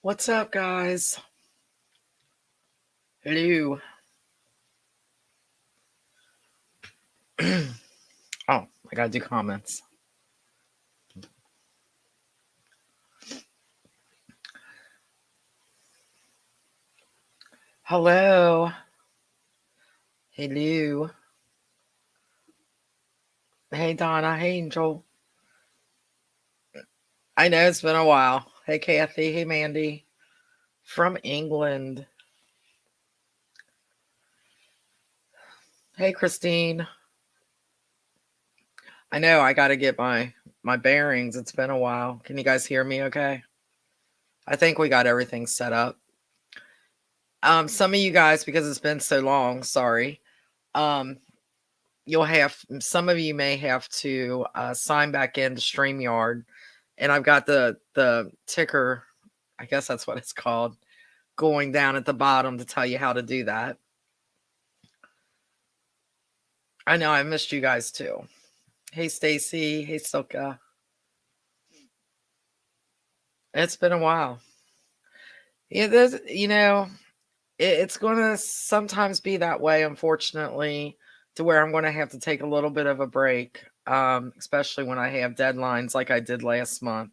What's up, guys? Hello. Oh, I gotta do comments. Hello. Hello. Hey, Donna. Hey, Angel. I know it's been a while. Hey, Kathy. Hey, Mandy. From England. Hey, Christine. I know I gotta get my bearings. It's been a while. Can you guys hear me okay? I think we got everything set up. Some of you guys, because it's been so long, sorry. Um, some of you may have to sign back into StreamYard, and I've got the ticker, I guess that's what it's called, going down at the bottom to tell you how to do that. I know I missed you guys too. Hey, Stacy. Hey, Silka. It's been a while. Yeah, it's going to sometimes be that way, unfortunately, to where I'm going to have to take a little bit of a break, especially when I have deadlines like I did last month.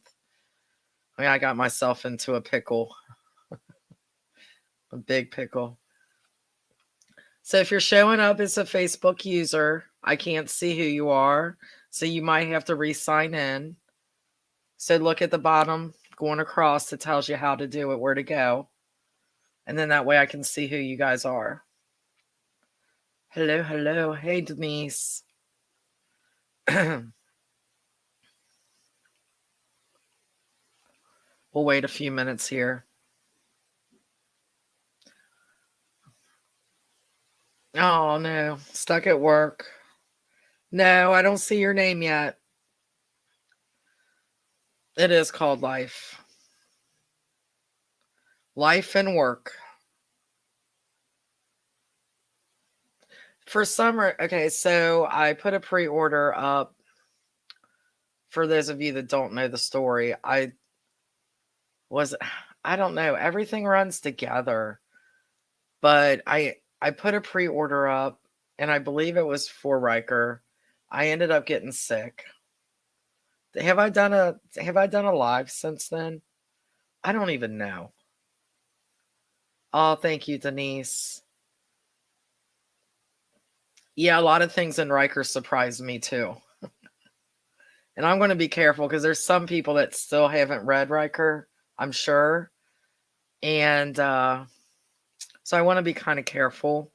I mean, I got myself into a pickle, a big pickle. So if you're showing up as a Facebook user, I can't see who you are, so you might have to re-sign in. So look at the bottom going across, it tells you how to do it, where to go. And then that way I can see who you guys are. Hello, hello. Hey, Denise. We'll wait a few minutes here. Oh, no. Stuck at work. No, I don't see your name yet. It is called life. Life and work. For summer, okay, so I put a pre-order up. For those of you that don't know the story, was I don't know, everything runs together. But I put a pre-order up, and I believe it was for Riker. I ended up getting sick. Have I done a live since then? I don't even know. Oh, thank you, Denise. Yeah, a lot of things in Riker surprised me too. And I'm going to be careful because there's some people that still haven't read Riker, I'm sure. And so I want to be kind of careful.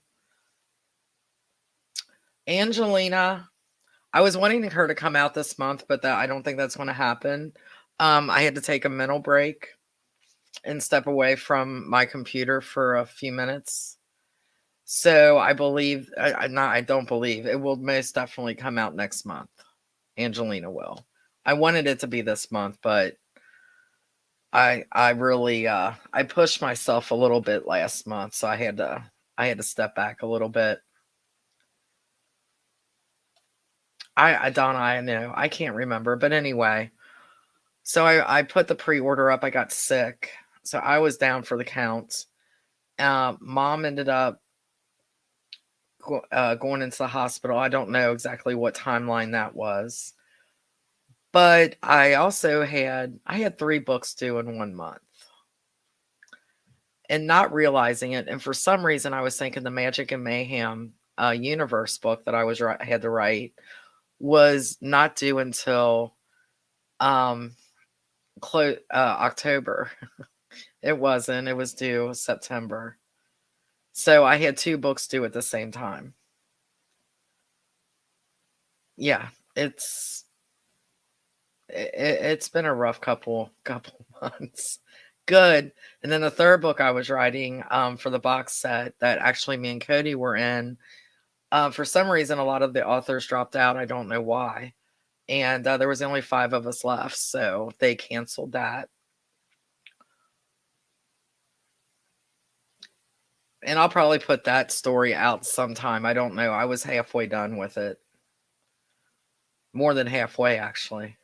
Angelina, I was wanting her to come out this month, but I don't think that's going to happen. I had to take a mental break and step away from my computer for a few minutes. So I believe, I don't believe, it will most definitely come out next month. Angelina will. I wanted it to be this month, but I really I pushed myself a little bit last month, so I had to step back a little bit. I Donna, I know I can't remember, but anyway, so I put the pre-order up. I got sick, so I was down for the count. Mom ended up going into the hospital. I don't know exactly what timeline that was, but I had 3 books due in 1 month, and not realizing it. And for some reason, I was thinking the Magic and Mayhem universe book that I had to write was not due until um, October. It wasn't. It was due September. So I had 2 books due at the same time. Yeah, it's been a rough couple months. Good. And then the 3rd book I was writing for the box set that actually me and Cody were in, for some reason a lot of the authors dropped out. I don't know why. And there was only 5 of us left, so they canceled that. And I'll probably put that story out sometime. I don't know. I was halfway done with it. More than halfway, actually.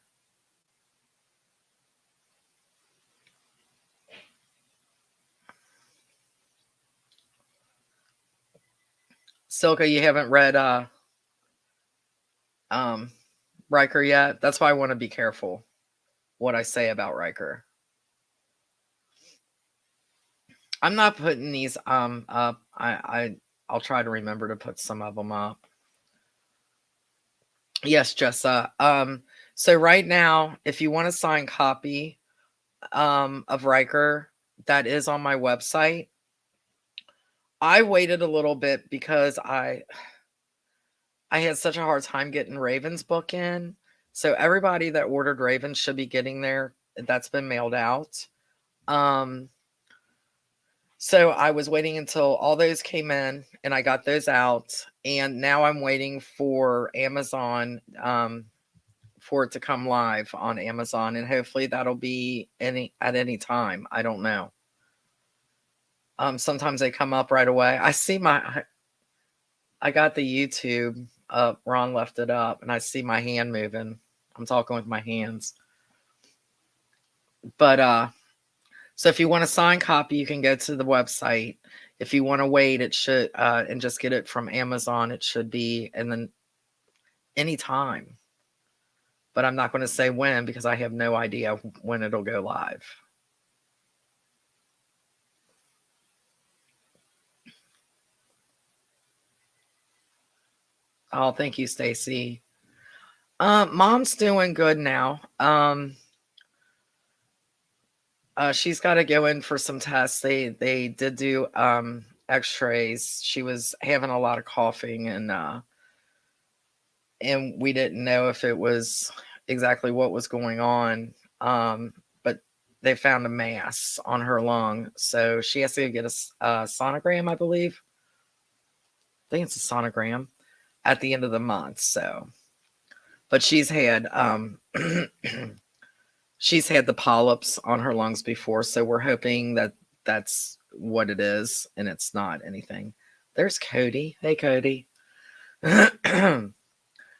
Silka, you haven't read um Riker yet? That's why I want to be careful what I say about Riker. I'm not putting these up. I'll try to remember to put some of them up. Yes, Jessa. So right now, if you want a signed copy of Riker, that is on my website. I waited a little bit because I had such a hard time getting Raven's book in. So everybody that ordered Raven should be getting there. That's been mailed out. So I was waiting until all those came in and I got those out. And now I'm waiting for Amazon for it to come live on Amazon. And hopefully that'll be at any time. I don't know. Sometimes they come up right away. I got the YouTube up. Ron left it up and I see my hand moving. I'm talking with my hands. But so if you want a signed copy, you can go to the website. If you want to wait, it should and just get it from Amazon. It should be and then anytime. But I'm not going to say when because I have no idea when it'll go live. Oh, thank you, Stacy. Mom's doing good now. She's got to go in for some tests. They did do X-rays. She was having a lot of coughing and we didn't know if it was exactly what was going on. But they found a mass on her lung, so she has to get a sonogram, I believe. I think it's a sonogram at the end of the month. So, but she's had she's had the polyps on her lungs before, so we're hoping that that's what it is and it's not anything. There's Cody. Hey, Cody.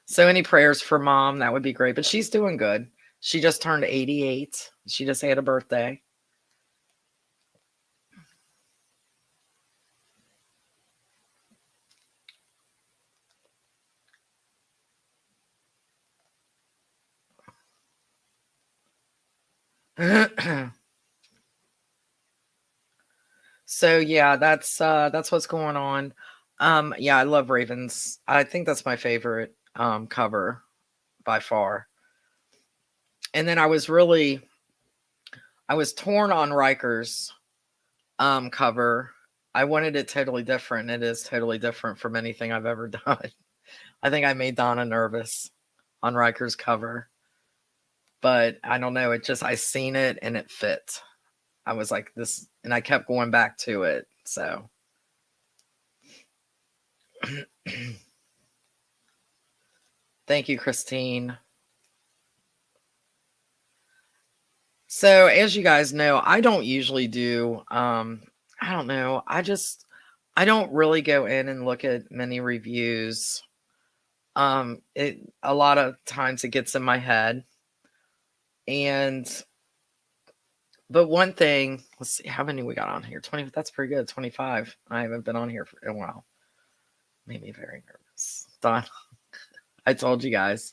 So any prayers for Mom, that would be great. But she's doing good. She just turned 88. She just had a birthday. So yeah, that's what's going on. Yeah, I love Ravens. I think that's my favorite cover by far. And then I was torn on Riker's cover. I wanted it totally different. It is totally different from anything I've ever done. I think I made Donna nervous on Riker's cover. But I don't know, I seen it and it fit. I was like this and I kept going back to it. So thank you, Christine. So as you guys know, I don't usually do I don't know. I don't really go in and look at many reviews. A lot of times it gets in my head. But one thing, let's see how many we got on here. 20, that's pretty good. 25. I haven't been on here for a while. Made me very nervous. Don, I told you guys.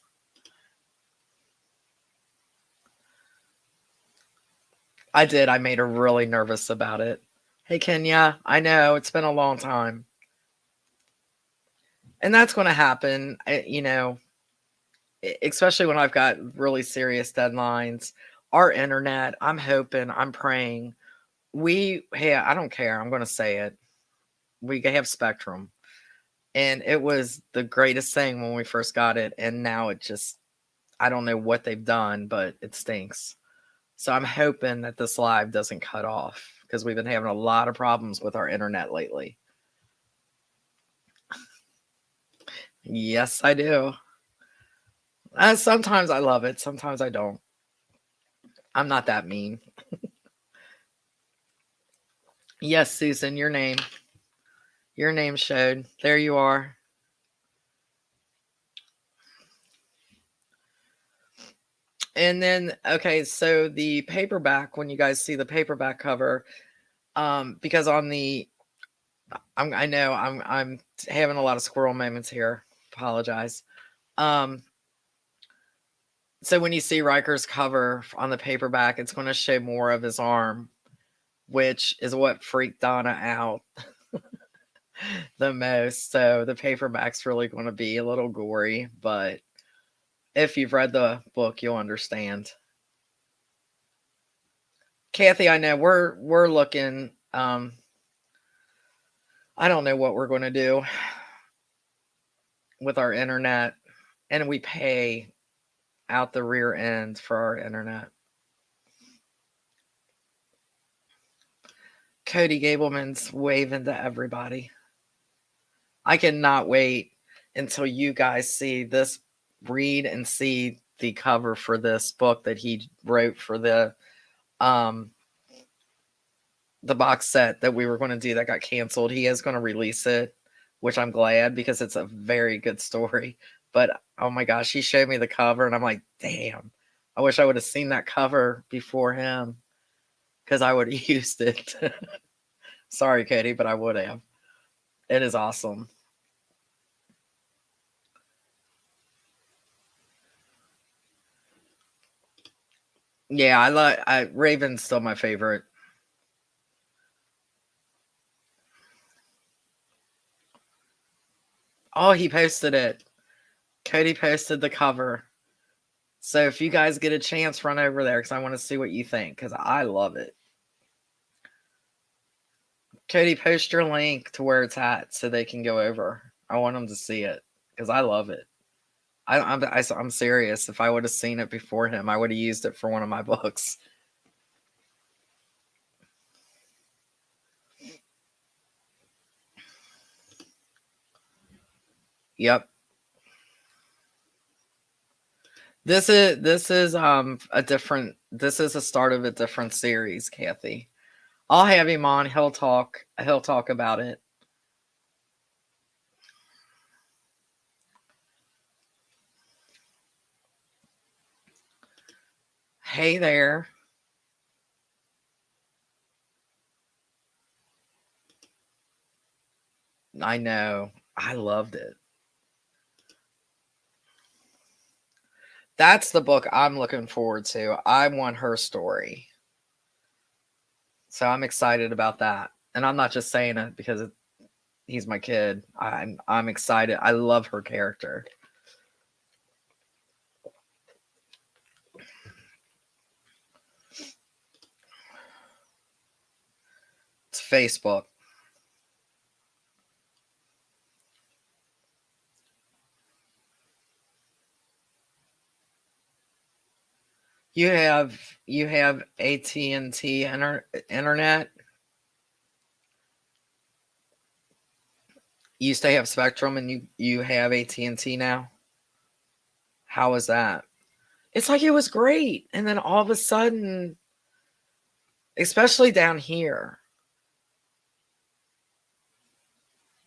I did. I made her really nervous about it. Hey, Kenya, I know it's been a long time. And that's going to happen, especially when I've got really serious deadlines. Our internet, I'm hoping, I'm praying. I don't care. I'm going to say it. We have Spectrum. And it was the greatest thing when we first got it. And now I don't know what they've done, but it stinks. So I'm hoping that this live doesn't cut off because we've been having a lot of problems with our internet lately. Yes, I do. Sometimes I love it. Sometimes I don't. I'm not that mean. Yes, Susan, your name. Your name showed. There you are. And then, okay, so the paperback, when you guys see the paperback cover, because on the I know I'm having a lot of squirrel moments here. Apologize. Um, so when you see Riker's cover on the paperback, it's going to show more of his arm, which is what freaked Donna out the most. So the paperback's really going to be a little gory, but if you've read the book, you'll understand. Kathy, I know we're looking. I don't know what we're going to do with our internet, and we pay out the rear end for our internet. Cody Gableman's waving to everybody. I cannot wait until you guys see this, read and see the cover for this book that he wrote for um the box set that we were going to do that got canceled. He is going to release it, which I'm glad because it's a very good story. But oh my gosh, he showed me the cover and I'm like, damn, I wish I would have seen that cover before him because I would have used it. Sorry, Katie, but I would have. It is awesome. Yeah, Raven's still my favorite. Oh, he posted it. Cody posted the cover. So if you guys get a chance, run over there because I want to see what you think because I love it. Cody, post your link to where it's at so they can go over. I want them to see it because I love it. I'm serious. If I would have seen it before him, I would have used it for one of my books. Yep. This is a start of a different series, Kathy. I'll have him on. He'll talk about it. Hey there. I know. I loved it. That's the book I'm looking forward to. I want her story. So I'm excited about that. And I'm not just saying it because he's my kid. I'm excited. I love her character. It's Facebook. You have AT&T internet. You used to have Spectrum and you have AT&T now. How was that? It's like it was great and then all of a sudden, especially down here,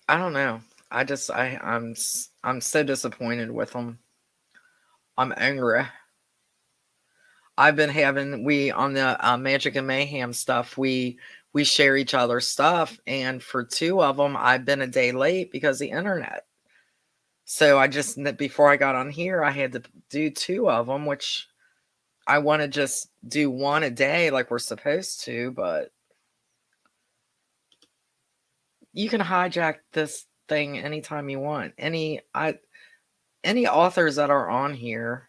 I don't know. I'm so disappointed with them. I'm angry. I've been having we on the Magic and Mayhem stuff. We share each other's stuff, and for two of them, I've been a day late because of the internet. So I just before I got on here, I had to do two of them, which I want to just do one a day like we're supposed to, but you can hijack this thing anytime you want. Any authors that are on here,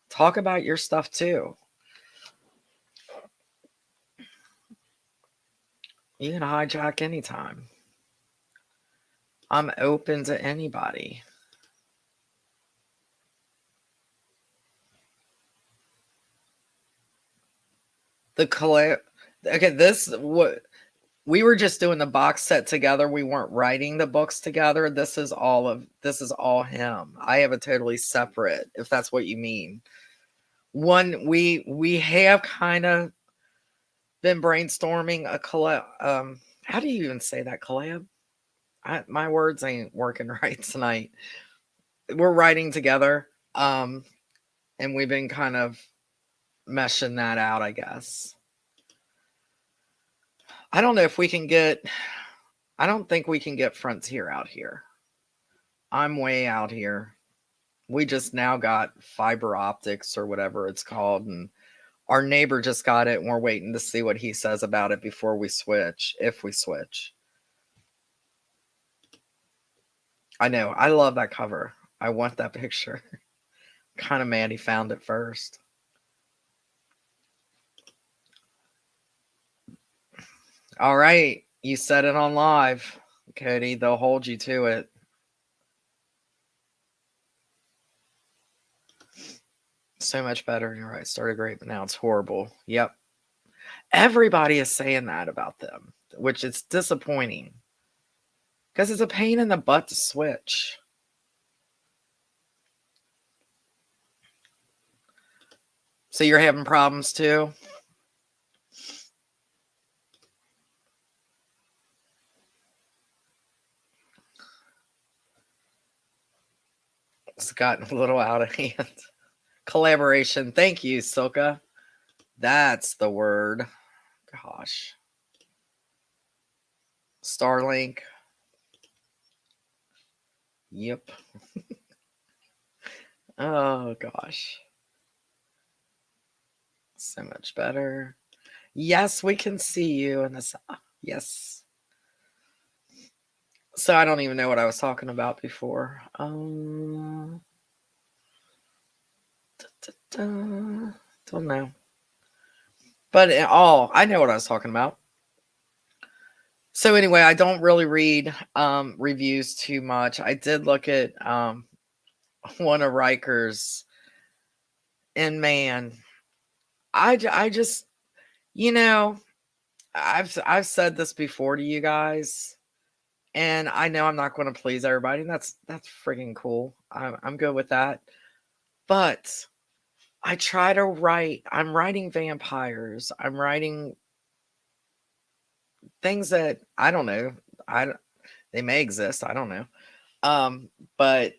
talk about your stuff too. You can hijack anytime. I'm open to anybody. The collab. Okay, this what we were just doing the box set together. We weren't writing the books together. This is all him. I have a totally separate, if that's what you mean. One we have kind of been brainstorming a collab. How do you even say that, collab? My words ain't working right tonight. We're writing together, and we've been kind of meshing that out, I guess. I don't know if we can get I don't think we can get Frontier out here. I'm way out here. We just now got fiber optics or whatever it's called, and our neighbor just got it, and we're waiting to see what he says about it before we switch, if we switch. I know. I love that cover. I want that picture. Kind of mad he found it first. All right. You said it on live, Cody. They'll hold you to it. So much better. You're right. Started great, but now it's horrible. Yep. Everybody is saying that about them, which is disappointing because it's a pain in the butt to switch. So you're having problems too? It's gotten a little out of hand. Collaboration. Thank you, Silka. That's the word. Gosh. Starlink. Yep. Oh, gosh. So much better. Yes, we can see you in this. Yes. So I don't even know what I was talking about before. Don't know. But I know what I was talking about. So anyway, I don't really read reviews too much. I did look at one of Riker's, and man, I just, you know, I've said this before to you guys, and I know I'm not going to please everybody, and that's freaking cool. I'm good with that. But I try to write. I'm writing vampires. I'm writing things that I don't know. They may exist. I don't know. But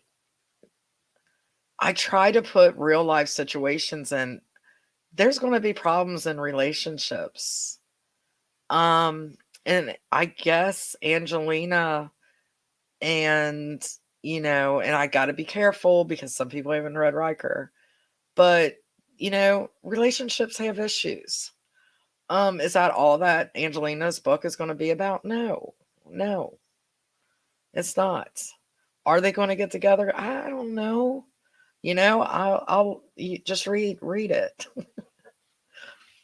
I try to put real life situations in. There's going to be problems in relationships. And I guess Angelina and and I got to be careful because some people haven't read Riker, but relationships have issues. Is that all that Angelina's book is going to be about? No, it's not. Are they going to get together? I don't know. I'll just read it.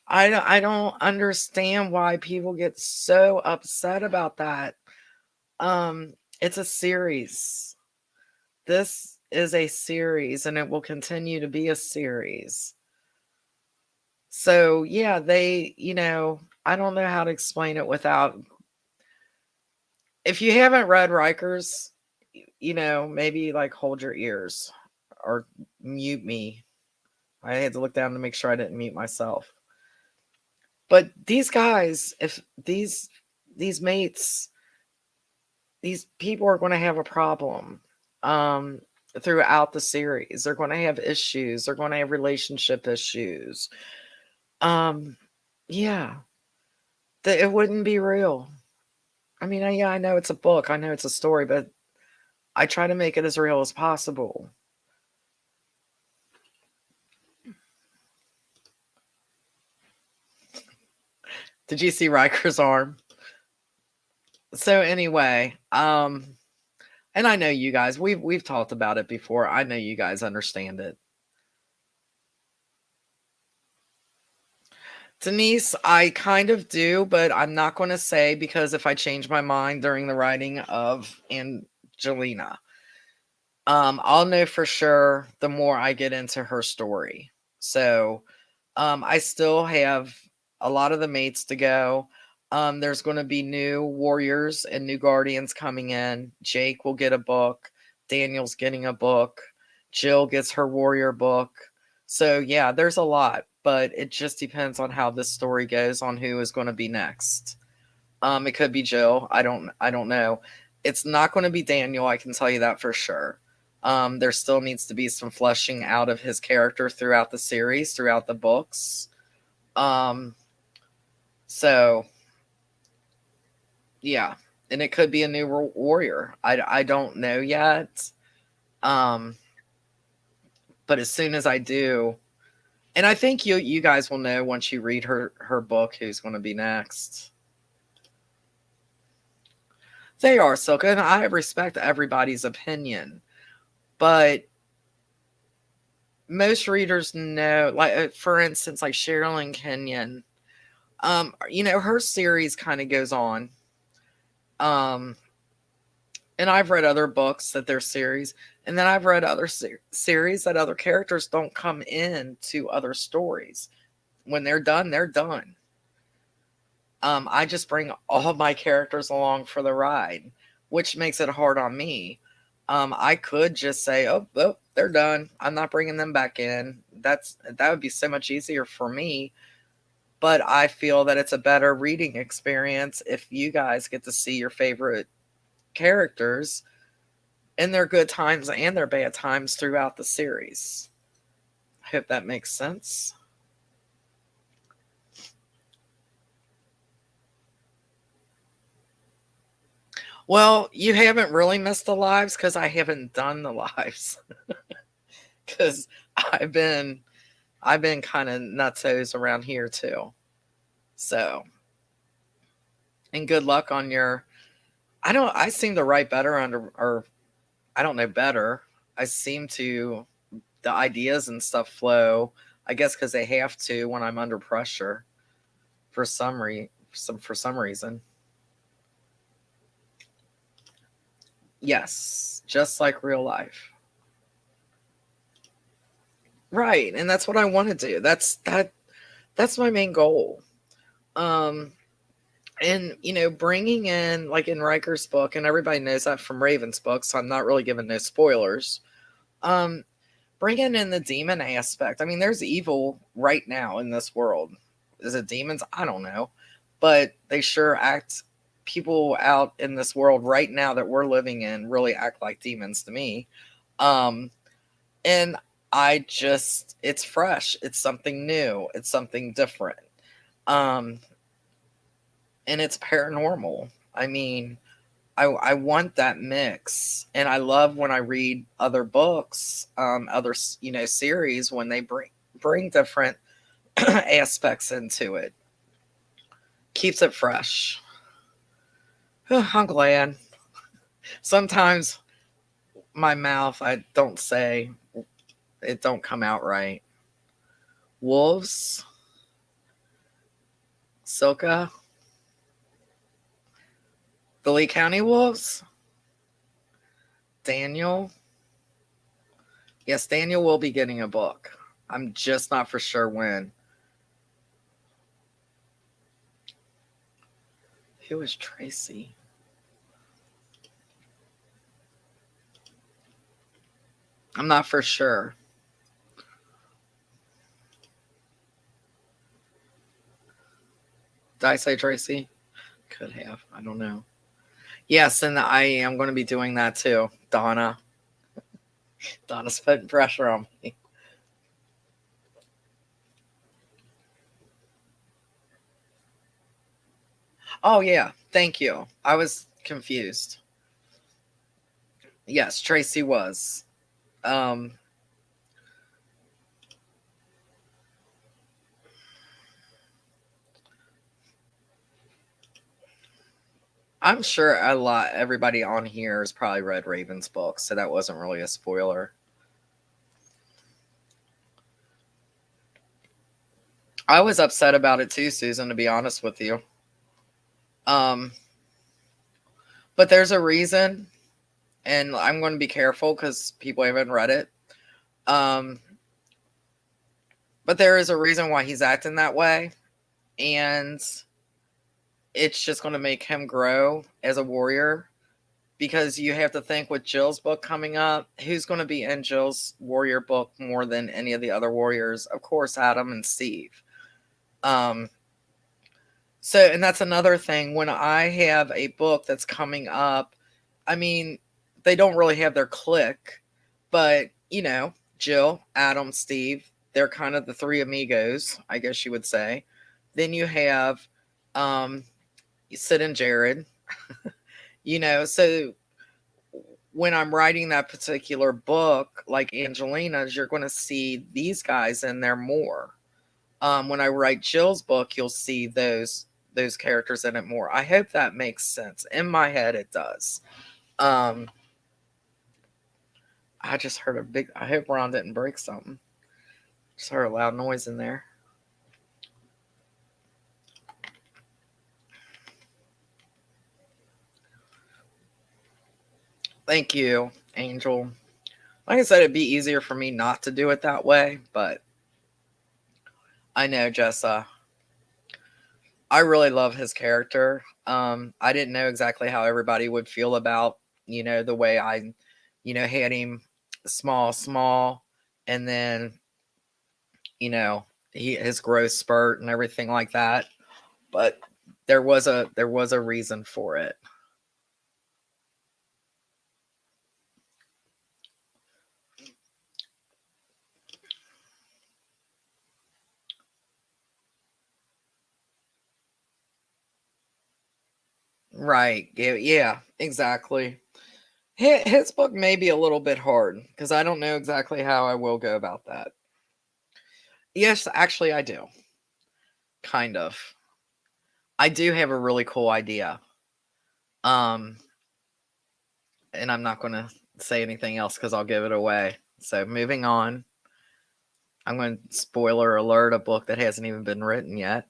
I don't understand why people get so upset about that. It's a series. This is a series, and it will continue to be a series. So yeah, I don't know how to explain it without. If you haven't read Rikers, maybe like hold your ears or mute me. I had to look down to make sure I didn't mute myself. But these guys, if these mates, these people are going to have a problem throughout the series. They're going to have issues. They're going to have relationship issues. Yeah, it wouldn't be real. I mean, yeah, I know it's a book. I know it's a story, but I try to make it as real as possible. Did you see Riker's arm? So anyway, and I know you guys, we've talked about it before. I know you guys understand it. Denise, I kind of do, but I'm not going to say because if I change my mind during the writing of Angelina, I'll know for sure the more I get into her story. So, I still have a lot of the mates to go. There's going to be new warriors and new guardians coming in. Jake will get a book. Daniel's getting a book. Jill gets her warrior book. So yeah, there's a lot, but it just depends on how this story goes on who is going to be next. It could be Jill. I don't know. It's not going to be Daniel. I can tell you that for sure. There still needs to be some fleshing out of his character throughout the series, throughout the books. So yeah, and it could be a new warrior. I don't know yet. Um, but as soon as I do, and I think you guys will know once you read her book who's going to be next. They are, Silka, and I respect everybody's opinion, but most readers know, like for instance, like Sherilyn Kenyon. Her series kind of goes on. Um, and I've read other books that they're series, and then I've read other series that other characters don't come in to other stories. When they're done, they're done. I just bring all my characters along for the ride, which makes it hard on me. I could just say, oh, they're done. I'm not bringing them back in. That would be so much easier for me. But I feel that it's a better reading experience if you guys get to see your favorite characters in their good times and their bad times throughout the series. I hope that makes sense. Well, you haven't really missed the lives because I haven't done the lives. Because I've been kind of nutsos around here too. So, and good luck on your. I seem to write better under, or I don't know better. I seem to, the ideas and stuff flow. I guess because they have to when I'm under pressure for some reason. Yes, just like real life. Right, and that's what I want to do. That's my main goal. Um and bringing in, like in Riker's book, and everybody knows that from Raven's book, so I'm not really giving no spoilers. Um Bringing in the demon aspect. I mean, there's evil right now in this world. Is it demons? I don't know. But they sure act, people out in this world right now that we're living in really act like demons to me. Um and it's fresh, it's something new, it's something different. Um and it's paranormal. I mean, I want that mix, and I love when I read other books, other series, when they bring different aspects into it. Keeps it fresh. I'm glad. Sometimes my mouth, I don't say it, don't come out right. Wolves, Silka, the Lee County Wolves, Daniel. Yes, Daniel will be getting a book. I'm just not for sure when. Who is Tracy? I'm not for sure. Did I say Tracy? Could have. I don't know. Yes, and I am going to be doing that too. Donna. Donna's putting pressure on me. Oh, yeah. Thank you. I was confused. Yes, Tracy was. Um, I'm sure everybody on here has probably read Raven's book, so that wasn't really a spoiler. I was upset about it too, Susan, to be honest with you. Um, but there's a reason, and I'm going to be careful because people haven't read it. Um, but there is a reason why he's acting that way, and it's just going to make him grow as a warrior. Because you have to think, with Jill's book coming up, who's going to be in Jill's warrior book more than any of the other warriors? Of course, Adam and Steve. Um, and that's another thing. When I have a book that's coming up, I mean, they don't really have their clique, but Jill, Adam, Steve, they're kind of the three amigos, I guess you would say. Then you have Sid and Jared. So when I'm writing that particular book, like Angelina's, you're going to see these guys in there more. When I write Jill's book, you'll see those characters in it more. I hope that makes sense. In my head, it does. I just heard I hope Ron didn't break something. Just heard a loud noise in there. Thank you, Angel. Like I said, it'd be easier for me not to do it that way, but I know, Jessa. I really love his character. I didn't know exactly how everybody would feel about, the way I, had him small, and then, his growth spurt and everything like that. But there was a reason for it. Right. Yeah, exactly. His book may be a little bit hard because I don't know exactly how I will go about that. Yes, actually, I do. Kind of. I do have a really cool idea. Um, and I'm not going to say anything else because I'll give it away. So moving on, I'm going to spoiler alert a book that hasn't even been written yet.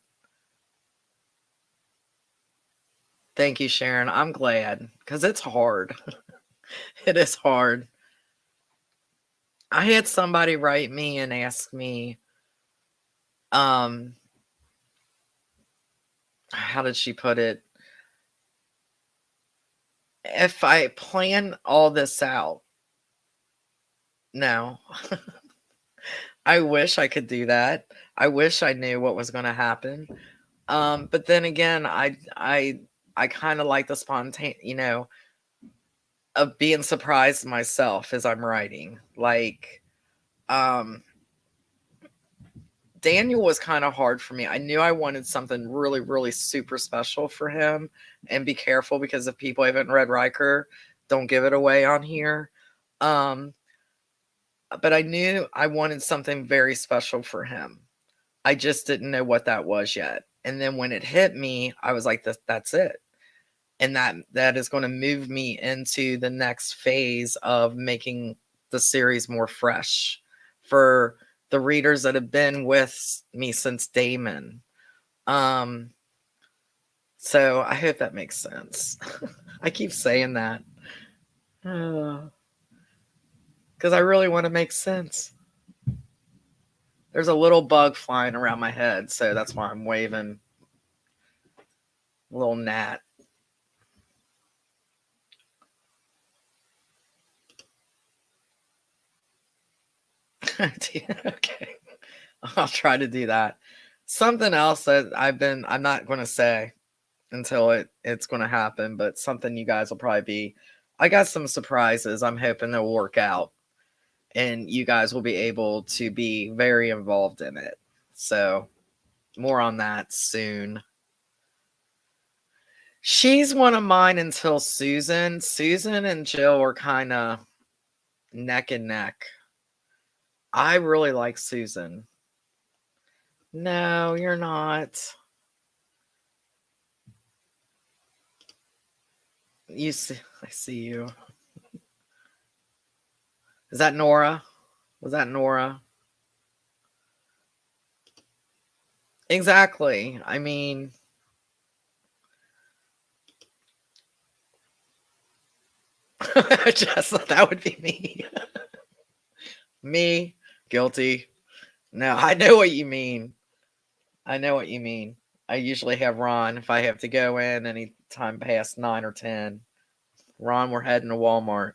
Thank you, Sharon. I'm glad because it's hard. It is hard. I had somebody write me and ask me, how did she put it? If I plan all this out, no. I wish I could do that. I wish I knew what was going to happen. But then again, I kind of like the of being surprised myself as I'm writing. Like, um, Daniel was kind of hard for me. I knew I wanted something really, really super special for him, and be careful because if people haven't read Riker, don't give it away on here. Um, but I knew I wanted something very special for him. I just didn't know what that was yet. And then when it hit me, I was like, that's it. And that is going to move me into the next phase of making the series more fresh for the readers that have been with me since Damon. So I hope that makes sense. I keep saying that because I really want to make sense. There's a little bug flying around my head, so that's why I'm waving. A little gnat. Okay. I'll try to do that. Something else that I'm not going to say until it's going to happen, but something you guys will probably be. I got some surprises. I'm hoping they'll work out and you guys will be able to be very involved in it. So, more on that soon. She's one of mine until Susan. Susan and Jill were kind of neck and neck. I really like Susan. No, you're not. You see, I see you. Is that Nora? Was that Nora? Exactly. I mean, just that would be me. Me, guilty. No, I know what you mean. I know what you mean. I usually have Ron if I have to go in any time past 9 or 10. Ron, we're heading to Walmart.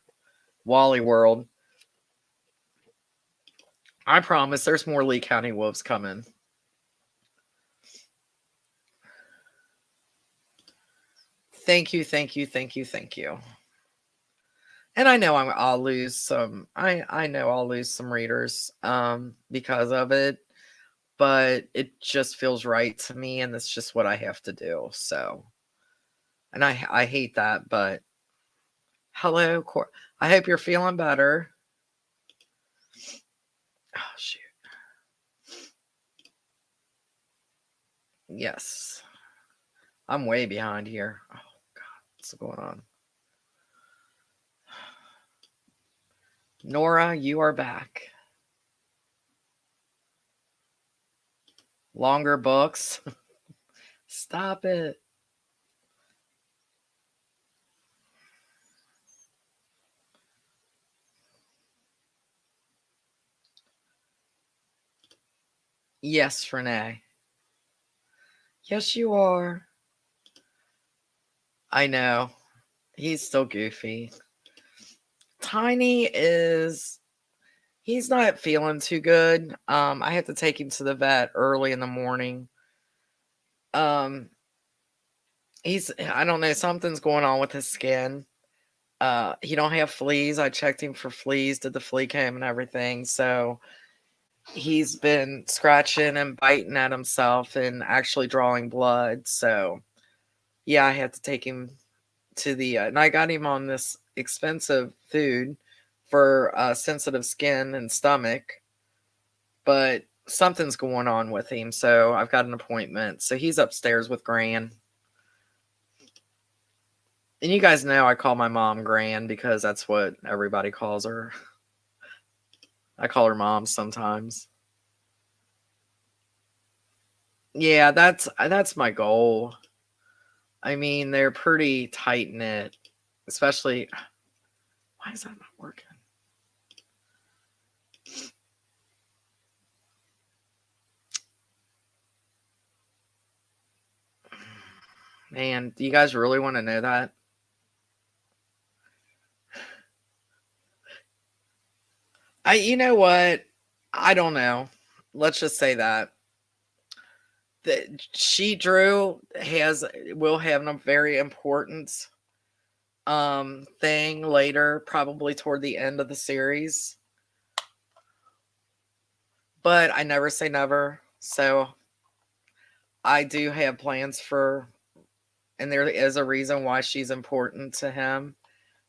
Wally World. I promise there's more Lee County Wolves coming. Thank you, thank you, thank you, thank you. And I know I'll lose some. I know I'll lose some readers because of it, but it just feels right to me, and that's just what I have to do. So, and I hate that, but Hello, I hope you're feeling better. Oh, shoot. Yes. I'm way behind here. Oh, God. What's going on? Nora, you are back. Longer books. Stop it. Yes, Renee. Yes, you are. I know. He's still goofy. Tiny is he's not feeling too good. I have to take him to the vet early in the morning. Um I don't know, something's going on with his skin. He don't have fleas. I checked him for fleas, did the flea cam and everything. So he's been scratching and biting at himself and actually drawing blood. So yeah, I had to take him to the and I got him on this expensive food for sensitive skin and stomach, but something's going on with him. So I've got an appointment. So he's upstairs with Gran. And you guys know I call my mom Gran because that's what everybody calls her. I call her mom sometimes. Yeah, that's my goal. I mean, they're pretty tight knit, especially. Why is that not working? Man, do you guys really want to know that? You know what? I don't know. Let's just say that she Drew will have a very important thing later, probably toward the end of the series. But I never say never. So I do have plans for, and there is a reason why she's important to him.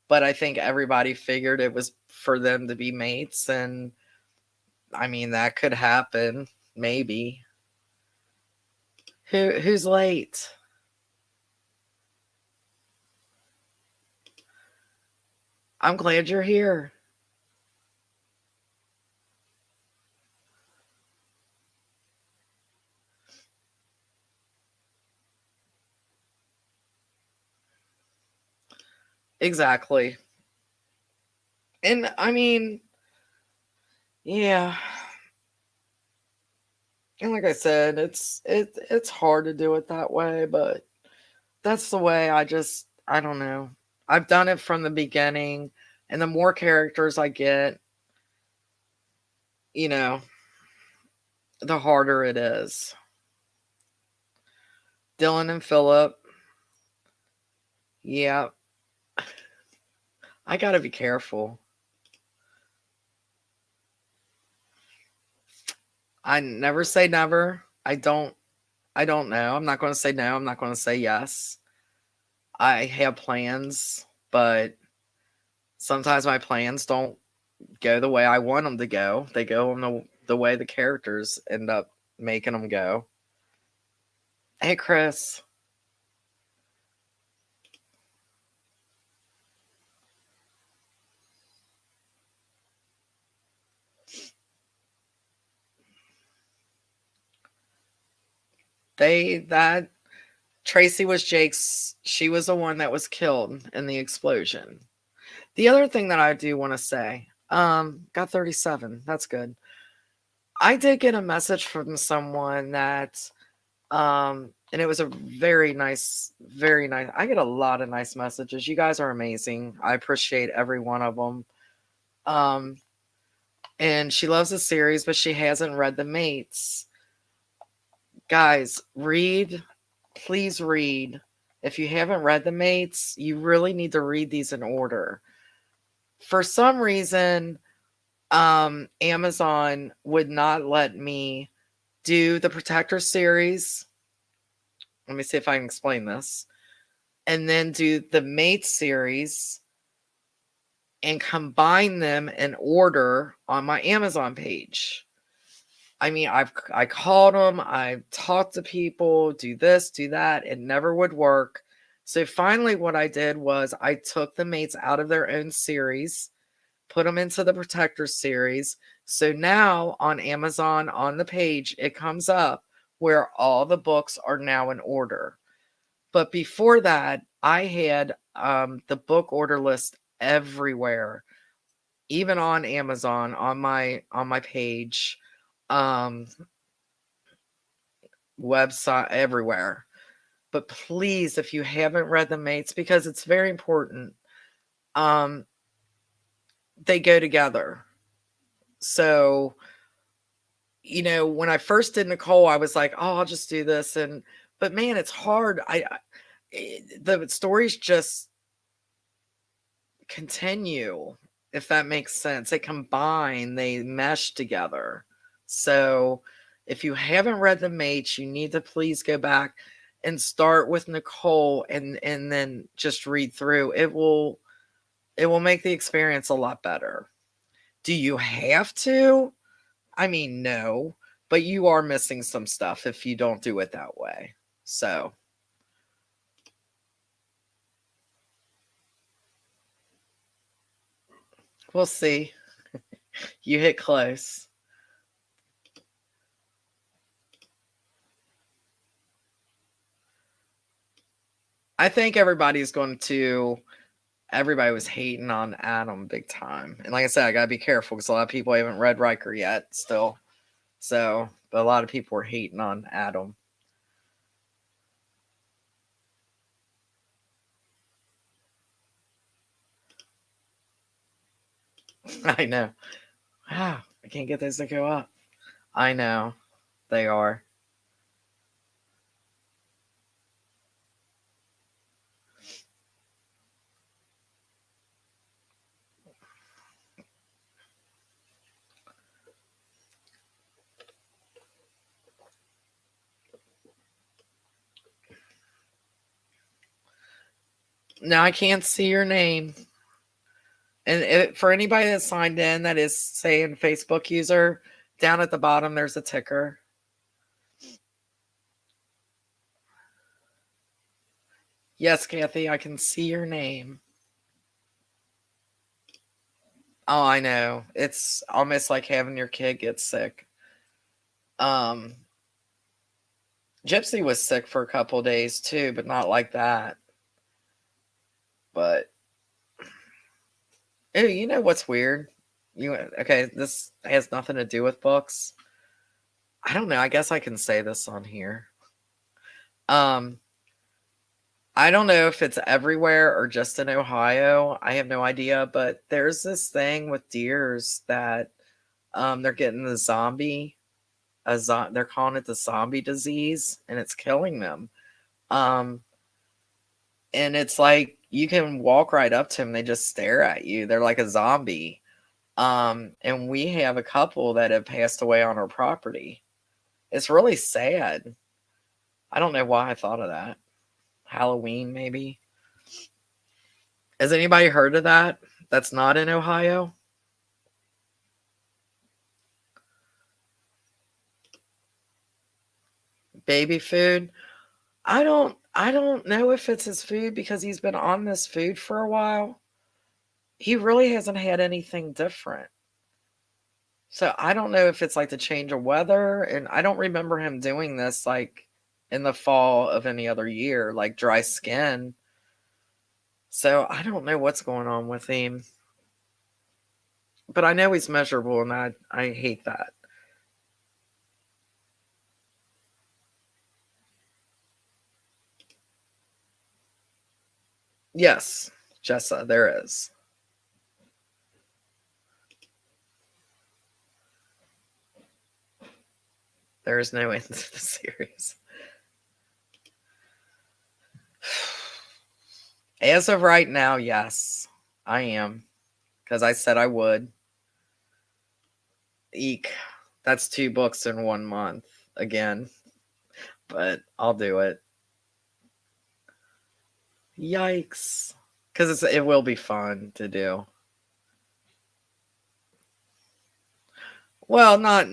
But I think everybody figured it was for them to be mates. And I mean, that could happen. Maybe. Who's late? I'm glad you're here. Exactly. And I mean, yeah. And like I said, it's hard to do it that way, but that's the way I don't know. I've done it from the beginning, and the more characters I get, you know, the harder it is. Dylan and Philip, yeah, I gotta be careful. I never say never. I don't know. I'm not gonna say no. I'm not gonna say yes. I have plans, but sometimes my plans don't go the way I want them to go. They go on the way the characters end up making them go. Hey, Chris. That Tracy was Jake's. She was the one that was killed in the explosion. The other thing that I do want to say, got 37. That's good. I did get a message from someone that, and it was a very nice, very nice. I get a lot of nice messages. You guys are amazing. I appreciate every one of them. Um, and she loves the series, but she hasn't read The Mates. Guys, read. Please read. If you haven't read The Mates, you really need to read these in order. For some reason, Amazon would not let me do the Protector series. Let me see if I can explain this. And then do the Mates series and combine them in order on my Amazon page. I mean, I called them, I talked to people, do this, do that. It never would work. So finally, what I did was I took the mates out of their own series, put them into the Protector series. So now on Amazon, on the page, it comes up where all the books are now in order. But before that, I had the book order list everywhere, even on Amazon, on my page, um, website, everywhere. But please, if you haven't read the mates, because it's very important, um, they go together. So, when I first did Nicole, I was like, "Oh, I'll just do this," but man, it's hard. The stories just continue, if that makes sense. They combine, they mesh together. So, if you haven't read the mates, you need to please go back and start with Nicole and then just read through. It will make the experience a lot better. Do you have to? I mean, no, but you are missing some stuff if you don't do it that way. So, we'll see. You hit close. I think everybody was hating on Adam big time. And like I said, I gotta be careful because a lot of people haven't read Riker yet still. So, but a lot of people were hating on Adam. I know. Wow, I can't get those to go up. I know. They are. Now I can't see your name. And for anybody that signed in that is, say, a Facebook user, down at the bottom there's a ticker. Yes, Kathy, I can see your name. Oh, I know. It's almost like having your kid get sick. Um, Gypsy was sick for a couple days too, but not like that. But oh, you know what's weird? Okay? This has nothing to do with books. I don't know. I guess I can say this on here. Um, I don't know if it's everywhere or just in Ohio. I have no idea, but there's this thing with deers that they're getting the they're calling it the zombie disease, and it's killing them. Um, and it's like you can walk right up to them, they just stare at you. They're like a zombie. And we have a couple that have passed away on our property. It's really sad. I don't know why I thought of that. Halloween, maybe. Has anybody heard of that? That's not in Ohio? Baby food? I don't know if it's his food because he's been on this food for a while. He really hasn't had anything different. So I don't know if it's like the change of weather, and I don't remember him doing this like in the fall of any other year, like dry skin. So I don't know what's going on with him. But I know he's measurable, and I hate that. Yes, Jessa, there is. There is no end to the series. As of right now, yes, I am. Because I said I would. Eek. That's 2 books in 1 month again. But I'll do it. Yikes. Because it will be fun to do. Well, not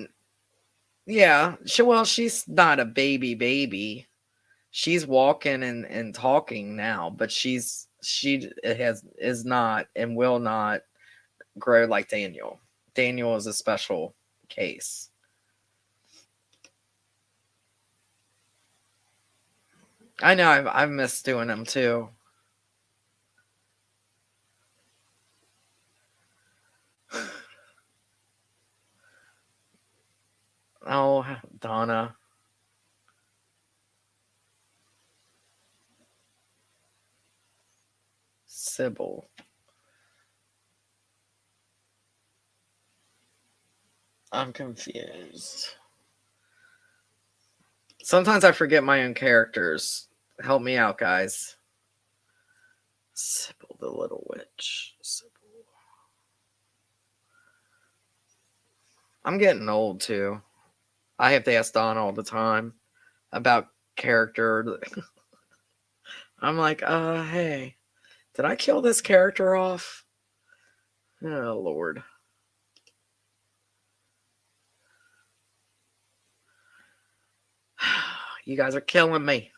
yeah. She's not a baby. She's walking and talking now, but she has is not and will not grow like Daniel. Daniel is a special case. I know I've missed doing them too. Oh, Donna, Sybil. I'm confused. Sometimes I forget my own characters. Help me out, guys. Sybil the Little Witch. Sybil. I'm getting old too. I have to ask Donna all the time about character. I'm like, hey, did I kill this character off? Oh, Lord. You guys are killing me.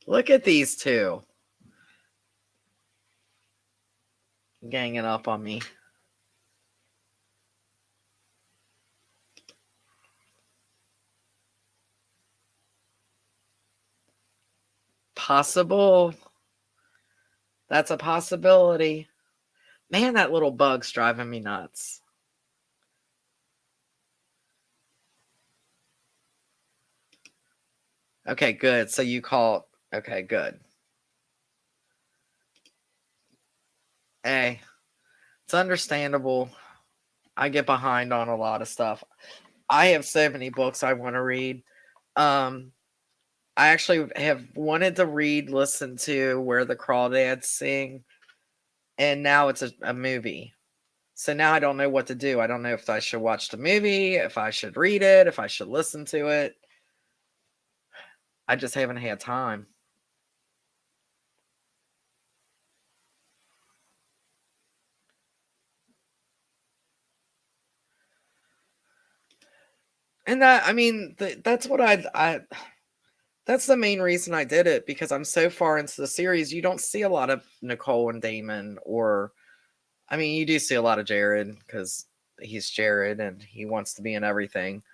Look at these two ganging up on me. Possible. That's a possibility. Man, that little bug's driving me nuts. Okay, good. So you call. Okay, good. Hey, it's understandable. I get behind on a lot of stuff. I have so many books I want to read. Um, I actually have wanted to listen to Where the Crawdads Sing, and now it's a movie. So now I don't know what to do. I don't know if I should watch the movie, if I should read it, if I should listen to it. I just haven't had time. And that, I mean, that's what that's the main reason I did it, because I'm so far into the series. You don't see a lot of Nicole and Damon, or I mean, you do see a lot of Jared because he's Jared and he wants to be in everything.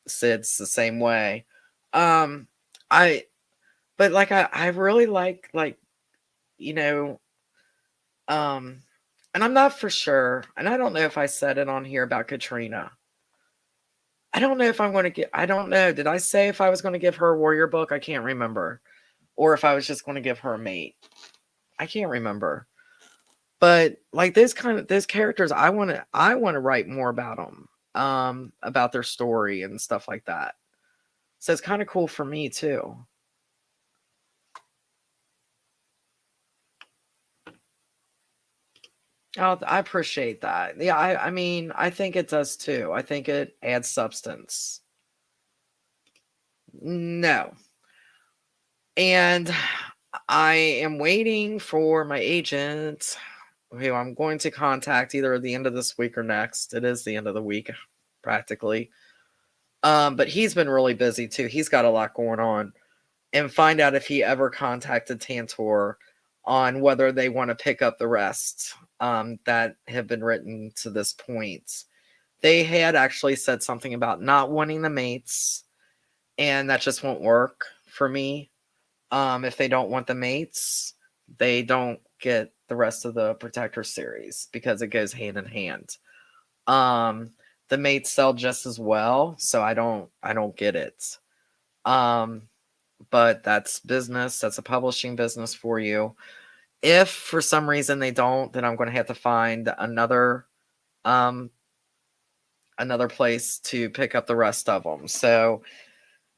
Sid's the same way. Um, I but like I really like you know um, and I'm not for sure, and I don't know if I said it on here about Katrina. I don't know if I'm going to get. I don't know. Did I say if I was going to give her a warrior book? I can't remember, or if I was just going to give her a mate. I can't remember. But like those characters, I want to write more about them, about their story and stuff like that. So it's kind of cool for me too. Oh, I appreciate that. Yeah, I mean, I think it does too. I think it adds substance. No. And I am waiting for my agent, who I'm going to contact either at the end of this week or next. It is the end of the week, practically. But he's been really busy too. He's got a lot going on. And find out if he ever contacted Tantor on whether they want to pick up the rest, that have been written to this point. They had actually said something about not wanting the mates, and that just won't work for me. If they don't want the mates, they don't get the rest of the Protector series because it goes hand in hand. Um, the mates sell just as well, so I don't get it. Um, but that's business. That's a publishing business for you. If for some reason they don't, then I'm going to have to find um another place to pick up the rest of them. So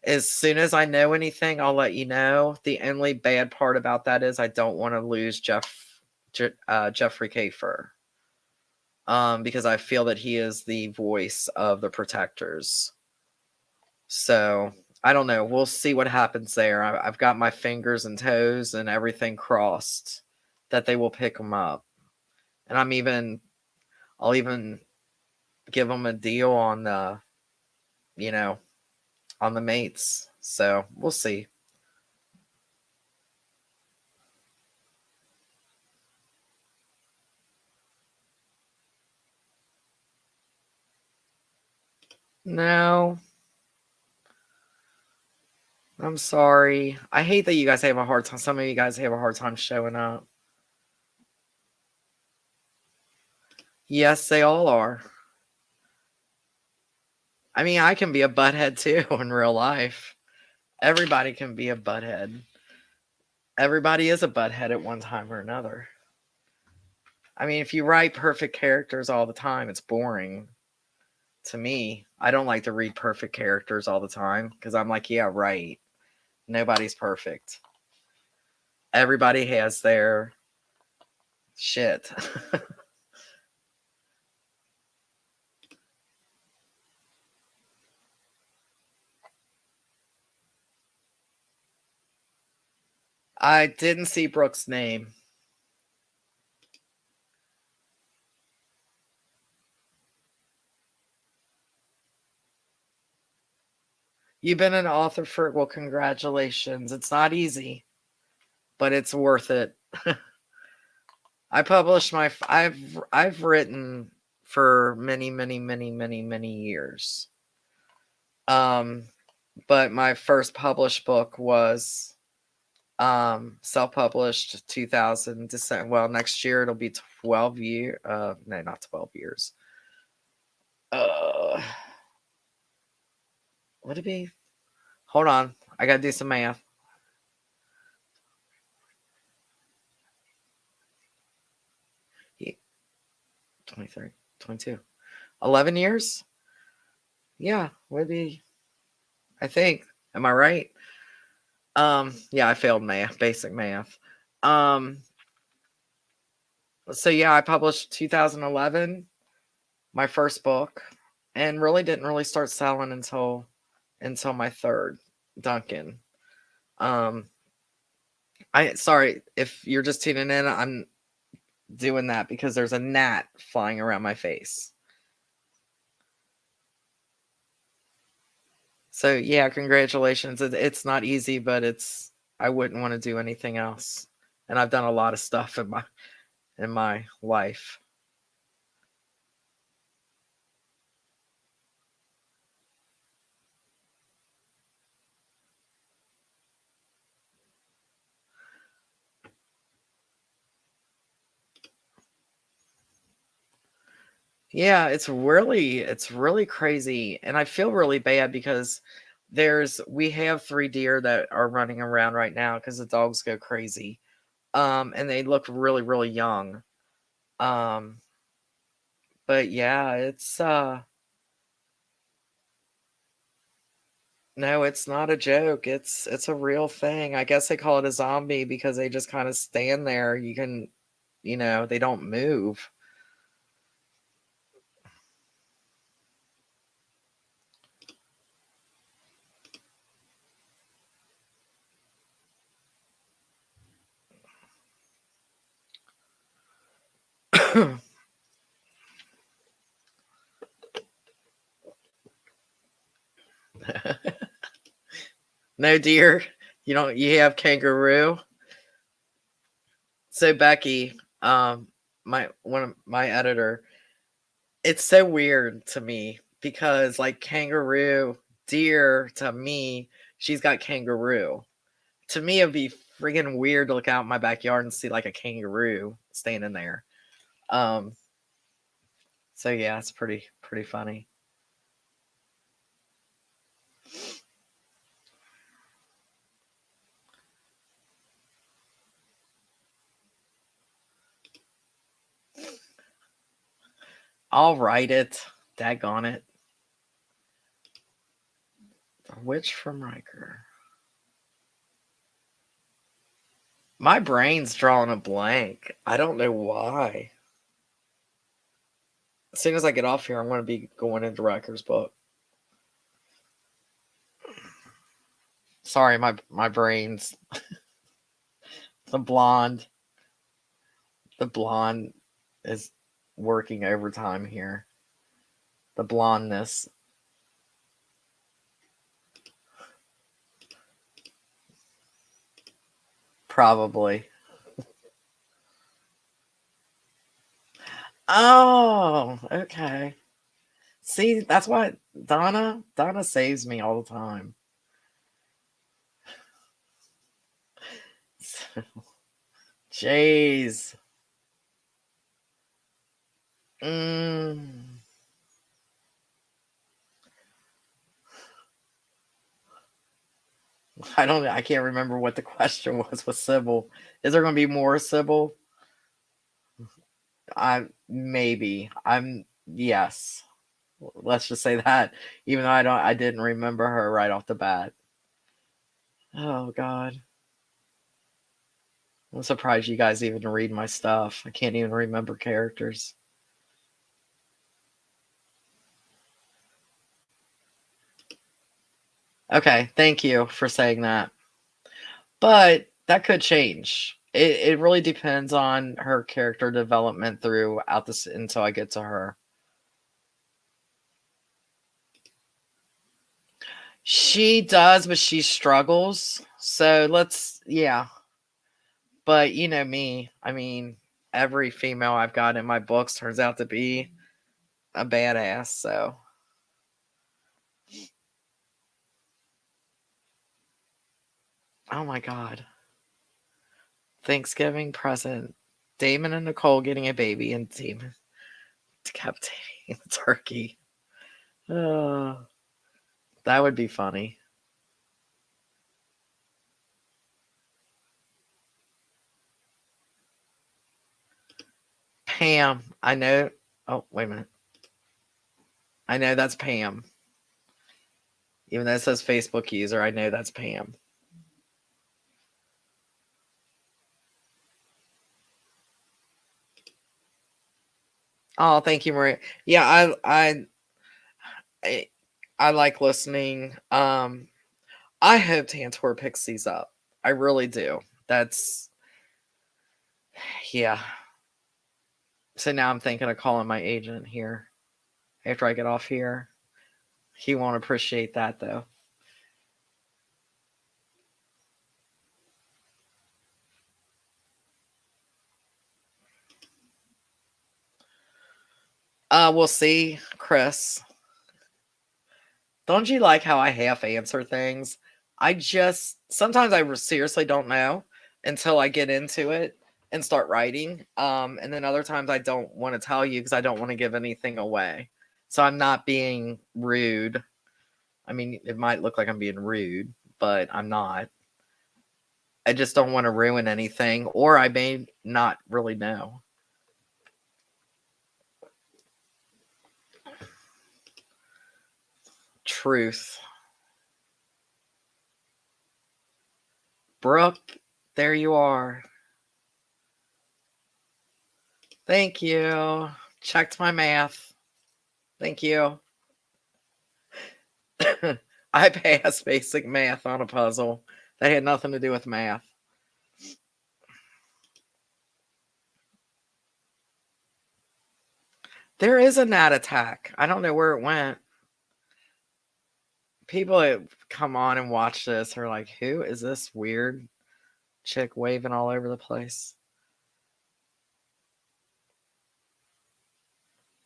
as soon as I know anything, I'll let you know. The only bad part about that is I don't want to lose Jeffrey Kafer, because I feel that he is the voice of the Protectors. So I don't know. We'll see what happens there. I've got my fingers and toes and everything crossed that they will pick them up. And I'll even give them a deal on the, you know, on the mates. So we'll see. No, I'm sorry. I hate that you guys have a hard time. Some of you guys have a hard time showing up. Yes, they all are. I mean, I can be a butthead too in real life. Everybody can be a butthead. Everybody is a butthead at one time or another. I mean, if you write perfect characters all the time, it's boring to me. I don't like to read perfect characters all the time because I'm like, yeah, right. Nobody's perfect. Everybody has their shit. I didn't see Brooke's name. You've been an author for, well, congratulations. It's not easy, but it's worth it. I published I've written for many years. But my first published book was self-published 2000 December. Well, next year it'll be 12 years. No, not 12 years. Would it be? Hold on, I gotta do some math. 23, 22, 11 years. Yeah, would be. I think. Am I right? Yeah, I failed math, basic math. So yeah, I published 2011, my first book, and really didn't really start selling until my third, Duncan. Um, I sorry if you're just tuning in. I'm doing that because there's a gnat flying around my face. So yeah, congratulations. It's not easy, but I wouldn't want to do anything else. And I've done a lot of stuff in my life. Yeah, it's really crazy, and I feel really bad because we have 3 deer that are running around right now because the dogs go crazy. And they look really, really young. Um, but yeah, no, it's not a joke. It's a real thing. I guess they call it a zombie because they just kind of stand there. They don't move. No deer. You have kangaroo. So Becky, one of my editor, it's so weird to me because like kangaroo, deer to me, she's got kangaroo. To me, it'd be freaking weird to look out in my backyard and see like a kangaroo standing there. Um, so yeah, it's pretty funny. I'll write it. Daggone it. The Witch from Riker. My brain's drawing a blank. I don't know why. As soon as I get off here, I'm going to be going into Riker's book. Sorry, my brain's the blonde. The blonde is working overtime here. The blondness. Probably. Oh, okay. See, that's why Donna saves me all the time. Jeez. Mm, I can't remember what the question was with Sybil. Is there going to be more Sybil? Maybe. Yes. Let's just say that, even though I didn't remember her right off the bat. Oh God. I'm surprised you guys even read my stuff. I can't even remember characters. Okay, thank you for saying that. But that could change. It really depends on her character development throughout this until I get to her. She does, but she struggles. So yeah. But you know me. I mean, every female I've got in my books turns out to be a badass. So, oh my God. Thanksgiving present. Damon and Nicole getting a baby, and Damon decapitating the turkey. Oh, that would be funny. Pam. I know. Oh, wait a minute. I know that's Pam. Even though it says Facebook user, I know that's Pam. Oh, thank you, Maria. Yeah, I, I like listening. I hope Tantor picks these up. I really do. That's yeah. So now I'm thinking of calling my agent here after I get off here. He won't appreciate that though. We'll see, Chris. Don't you like how I half answer things? I just sometimes I seriously don't know until I get into it and start writing. And then other times I don't want to tell you because I don't want to give anything away. So I'm not being rude. I mean, it might look like I'm being rude, but I'm not. I just don't want to ruin anything, or I may not really know. Truth. Brooke, there you are. Thank you. Checked my math. Thank you. I passed basic math on a puzzle that had nothing to do with math. There is a gnat attack. I don't know where it went. People that come on and watch this are like, who is this weird chick waving all over the place?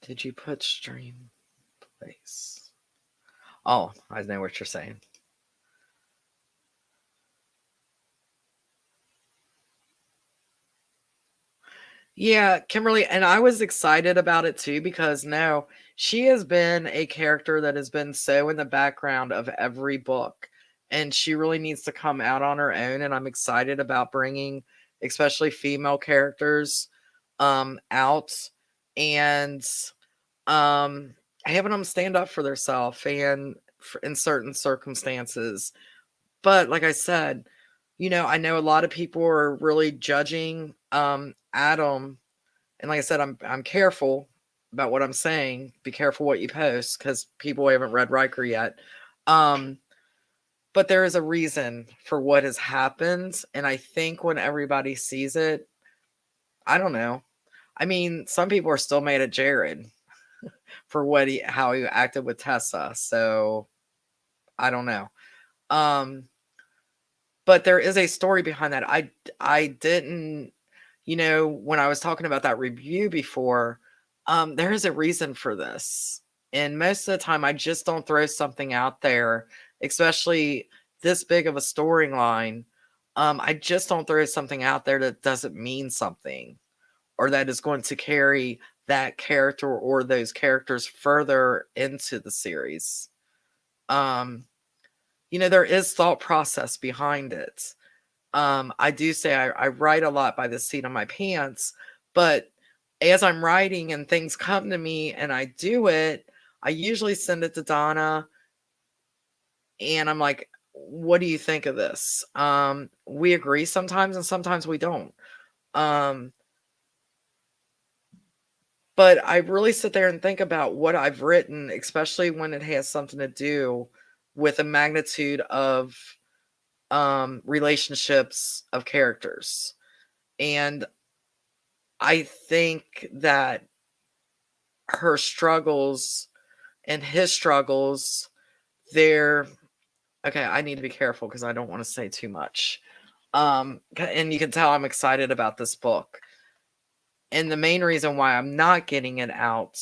Did you put stream place? Oh, I know what you're saying. Yeah, Kimberly, and I was excited about it too because no, she has been a character that has been so in the background of every book, and she really needs to come out on her own. And I'm excited about bringing, especially female characters, out and having them stand up for themselves and in certain circumstances. But like I said, I know a lot of people are really judging Adam, and like I said, I'm careful about what I'm saying. Be careful what you post because people haven't read Riker yet. Um, But there is a reason for what has happened, and I think when everybody sees it, I don't know. I mean, some people are still mad at Jared for how he acted with Tessa, so I don't know. Um, but there is a story behind that. I didn't, when I was talking about that review before, there is a reason for this. And most of the time, I just don't throw something out there, especially this big of a storyline. I just don't throw something out there that doesn't mean something or that is going to carry that character or those characters further into the series. There is thought process behind it. I do say I write a lot by the seat of my pants, but as I'm writing and things come to me and I do it, I usually send it to Donna and I'm like, what do you think of this? We agree sometimes and sometimes we don't. But I really sit there and think about what I've written, especially when it has something to do with a magnitude of relationships of characters. And I think that her struggles and his struggles, they're okay. I need to be careful because I don't want to say too much. And you can tell I'm excited about this book. And the main reason why I'm not getting it out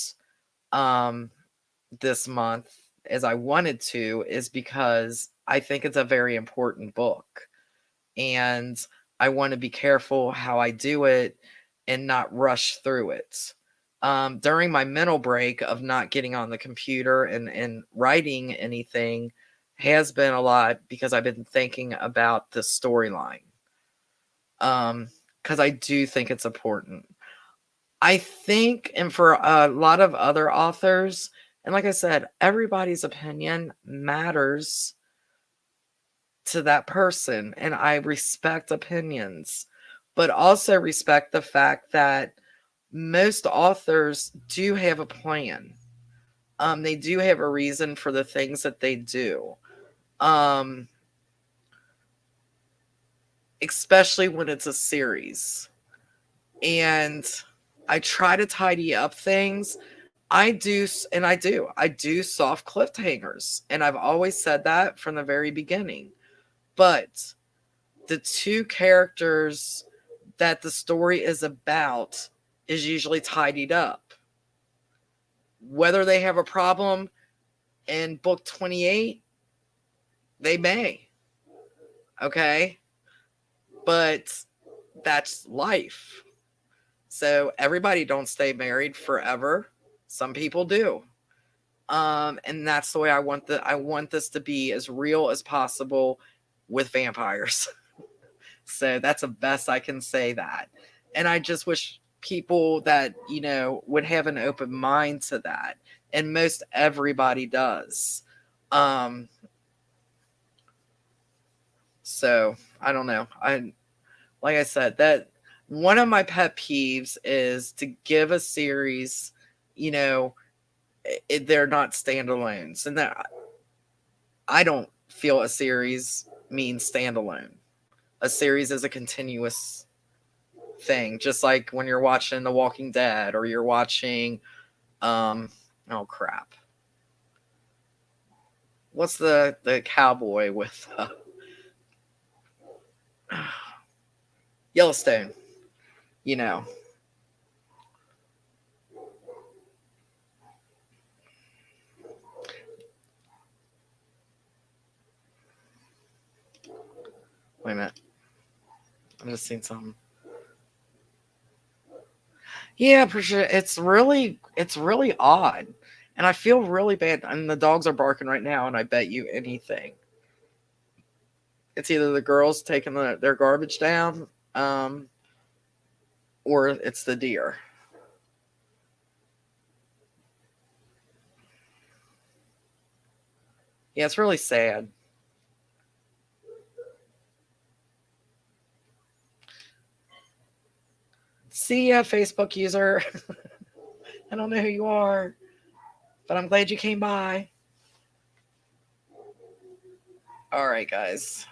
this month as I wanted to is because I think it's a very important book. And I want to be careful how I do it and not rush through it. During my mental break of not getting on the computer and writing anything has been a lot because I've been thinking about the storyline. Because I do think it's important. I think, and for a lot of other authors, and like I said, everybody's opinion matters to that person, and I respect opinions, but also respect the fact that most authors do have a plan. They do have a reason for the things that they do. Especially when it's a series. And I try to tidy up things. I do soft cliffhangers. And I've always said that from the very beginning. But the two characters that the story is about is usually tidied up. Whether they have a problem in book 28, they may. Okay? But that's life. So everybody don't stay married forever. Some people do. And that's the way I want this to be as real as possible with vampires. So that's the best I can say that. And I just wish people that, would have an open mind to that. And most everybody does. So I don't know. Like I said, that one of my pet peeves is to give a series, they're not standalones. And that I don't feel a series means standalone. A series is a continuous thing, just like when you're watching The Walking Dead or you're watching oh crap, what's the cowboy with Yellowstone, you know. Wait a minute, I'm just seeing something. Yeah, for sure. It's really odd. And I feel really bad. And the dogs are barking right now, and I bet you anything. It's either the girls taking their garbage down, or it's the deer. Yeah, it's really sad. See ya, Facebook user. I don't know who you are, but I'm glad you came by. All right, guys.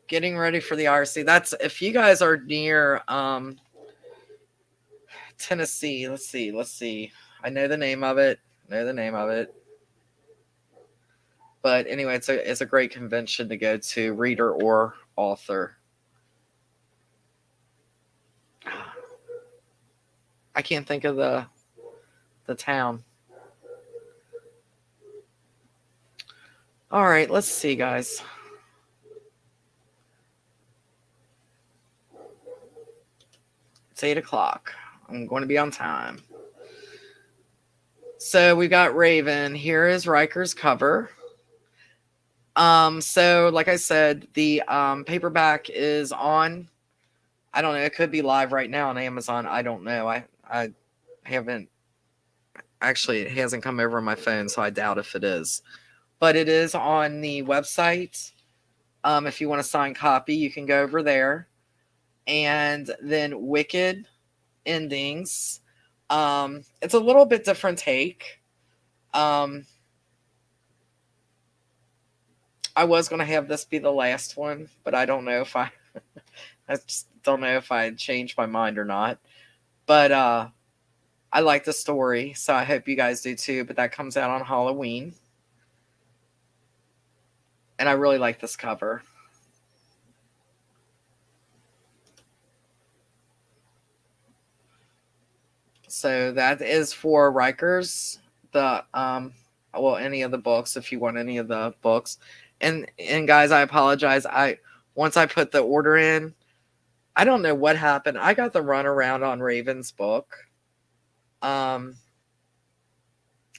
Getting ready for the RC. That's if you guys are near Tennessee. Let's see. I know the name of it. But anyway, it's a great convention to go to, reader or author. I can't think of the town. All right, let's see, guys. It's 8 o'clock. I'm going to be on time. So we got Raven. Here is Riker's cover. So like I said, the paperback is on. I don't know. It could be live right now on Amazon. I don't know. I haven't actually. It hasn't come over on my phone, so I doubt if it is. But it is on the website. If you want a signed copy, you can go over there. And then Wicked Endings. It's a little bit different take. I was going to have this be the last one, but I don't know if I just don't know if I changed my mind or not. But I like the story, so I hope you guys do too. But that comes out on Halloween. And I really like this cover. So that is for Rikers, the any of the books if you want any of the books. And guys, I apologize. Once I put the order in, I don't know what happened. I got the runaround on Raven's book. And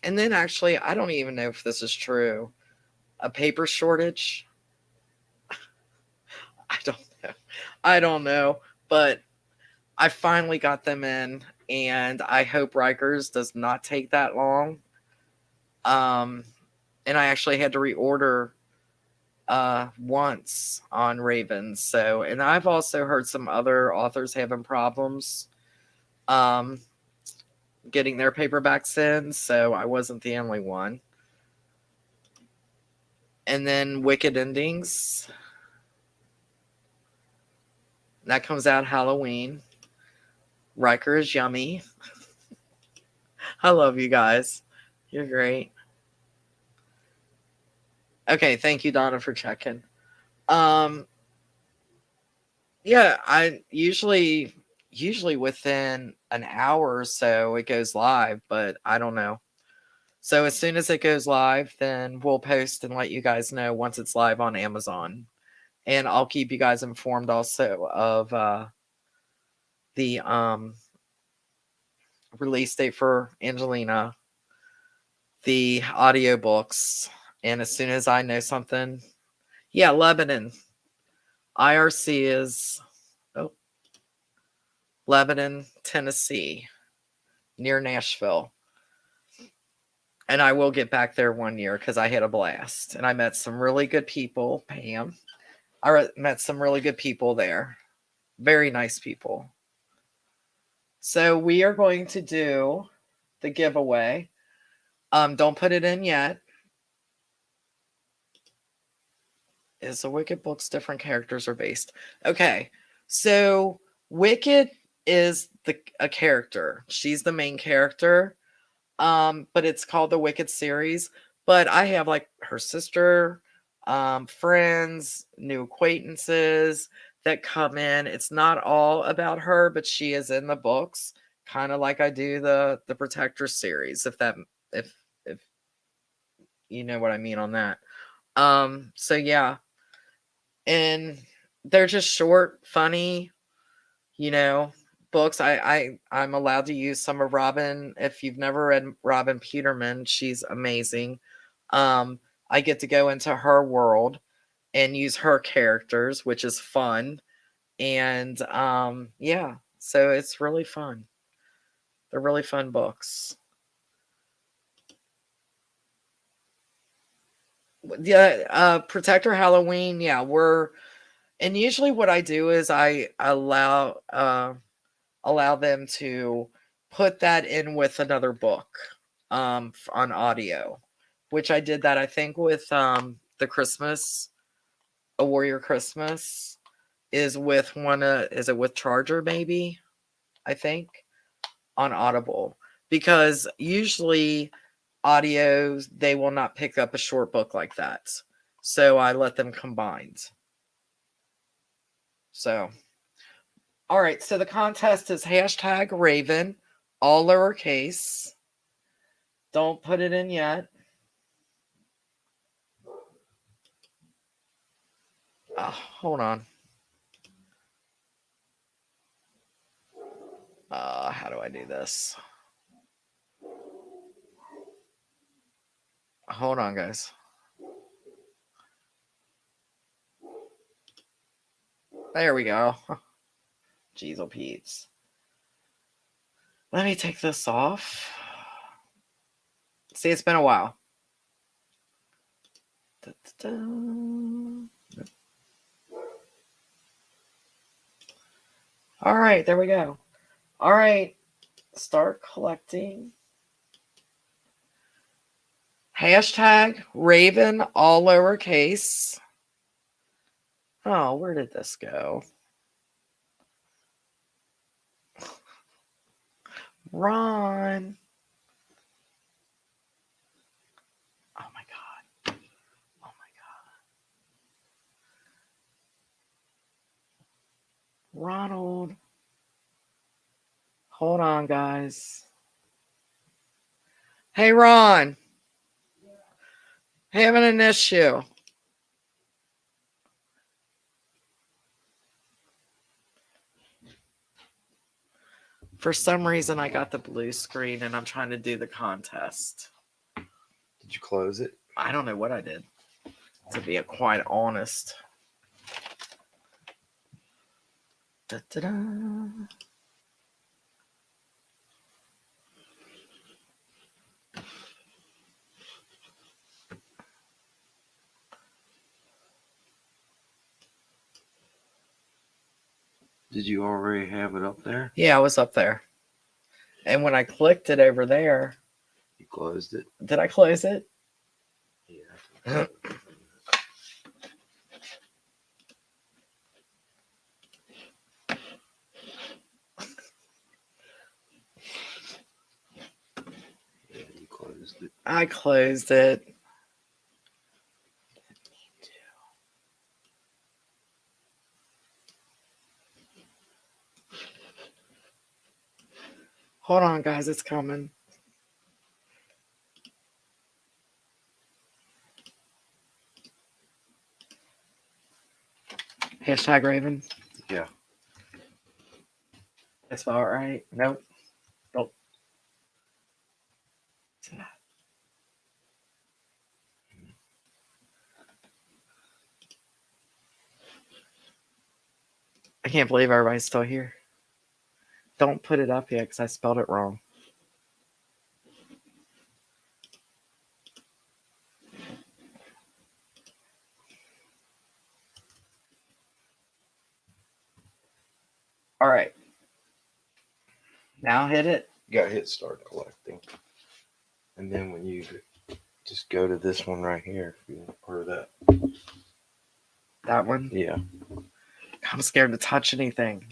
then actually, I don't even know if this is true. A paper shortage. I don't know, but I finally got them in, and I hope Rikers does not take that long. And I actually had to reorder once on Ravens. So, and I've also heard some other authors having problems getting their paperbacks in, so I wasn't the only one. And then Wicked Endings. That comes out Halloween. Riker is yummy. I love you guys. You're great. Okay, thank you, Donna, for checking. Yeah, I usually within an hour or so it goes live, but I don't know. So as soon as it goes live, then we'll post and let you guys know once it's live on Amazon. And I'll keep you guys informed also of the release date for Angelina, the audiobooks, and as soon as I know something, yeah, Lebanon. IRC is Lebanon, Tennessee, near Nashville. And I will get back there one year because I had a blast. And I met some really good people, Pam. I met some really good people there. Very nice people. So we are going to do the giveaway. Don't put it in yet. Is the Wicked books different characters are based? Okay. So Wicked is a character. She's the main character. But it's called the Wicked series. But I have like her sister, friends, new acquaintances that come in. It's not all about her, but she is in the books, kind of like I do the Protector series, if you know what I mean on that. So yeah. And they're just short, funny, books. I'm allowed to use some of Robin. If you've never read Robin Peterman, she's amazing. I get to go into her world and use her characters, which is fun. And yeah, so it's really fun. They're really fun books. Yeah, Protector Halloween, yeah, and usually what I do is I allow them to put that in with another book on audio, which I did that I think with the Christmas, A Warrior Christmas is with is it with Charger maybe? I think on Audible, because usually audios they will not pick up a short book like that. So I let them combined. So all right, so the contest is hashtag Raven, all lowercase. Don't put it in yet. Hold on. How do I do this? Hold on, guys. There we go. Jeez, oh Pete's. Let me take this off. See, it's been a while. All right, there we go. All right, start collecting. Hashtag Raven, all lowercase. Oh, where did this go? Ron. Oh my God. Oh my God. Ronald. Hold on, guys. Hey, Ron. Having an issue. For some reason, I got the blue screen and I'm trying to do the contest. Did you close it? I don't know what I did, to be quite honest. Da-da-da. Did you already have it up there? Yeah, I was up there. And when I clicked it over there, You closed it? did I close it? Yeah. Yeah, you closed it. I closed it. Hold on, guys, it's coming. Hashtag Raven. Yeah. That's about right. Nope. Nope. I can't believe everybody's still here. Don't put it up yet because I spelled it wrong. All right. Now hit it. You got to hit start collecting. And then when you just go to this one right here, if you want part of that. That one? Yeah. I'm scared to touch anything.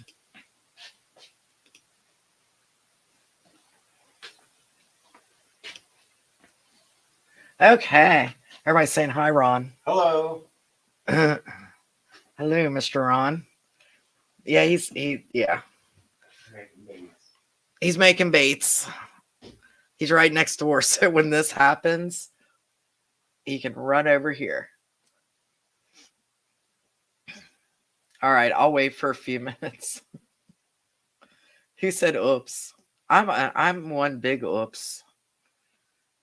Okay. Everybody's saying hi, Ron. Hello. Hello, Mr. Ron. Yeah, he's making baits. He's right next door, so when this happens, he can run over here. All right, I'll wait for a few minutes. Who said oops? I'm one big oops.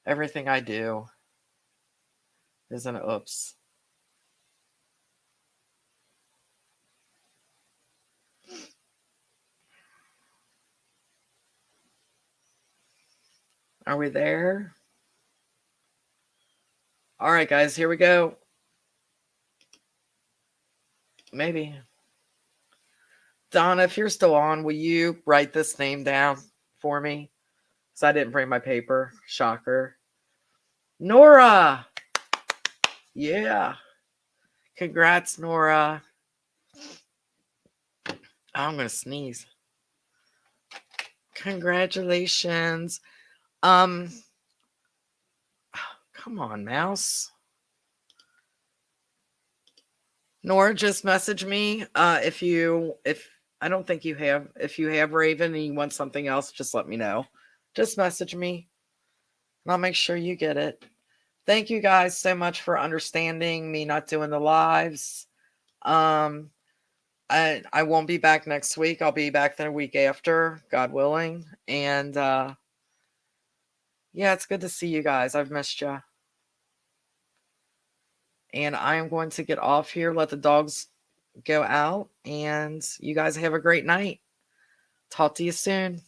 Everything I do is an oops. Are we there? All right, guys, here we go. Maybe. Donna, if you're still on, will you write this name down for me because I didn't bring my paper. Shocker. Nora. Yeah. Congrats, Nora. I'm going to sneeze. Congratulations. Come on, mouse. Nora, just message me. If I don't think you have, if you have Raven and you want something else, just let me know. Just message me and I'll make sure you get it. Thank you guys so much for understanding me not doing the lives. I won't be back next week. I'll be back the week after, God willing. And yeah, it's good to see you guys. I've missed you. And I am going to get off here, let the dogs go out, and you guys have a great night. Talk to you soon.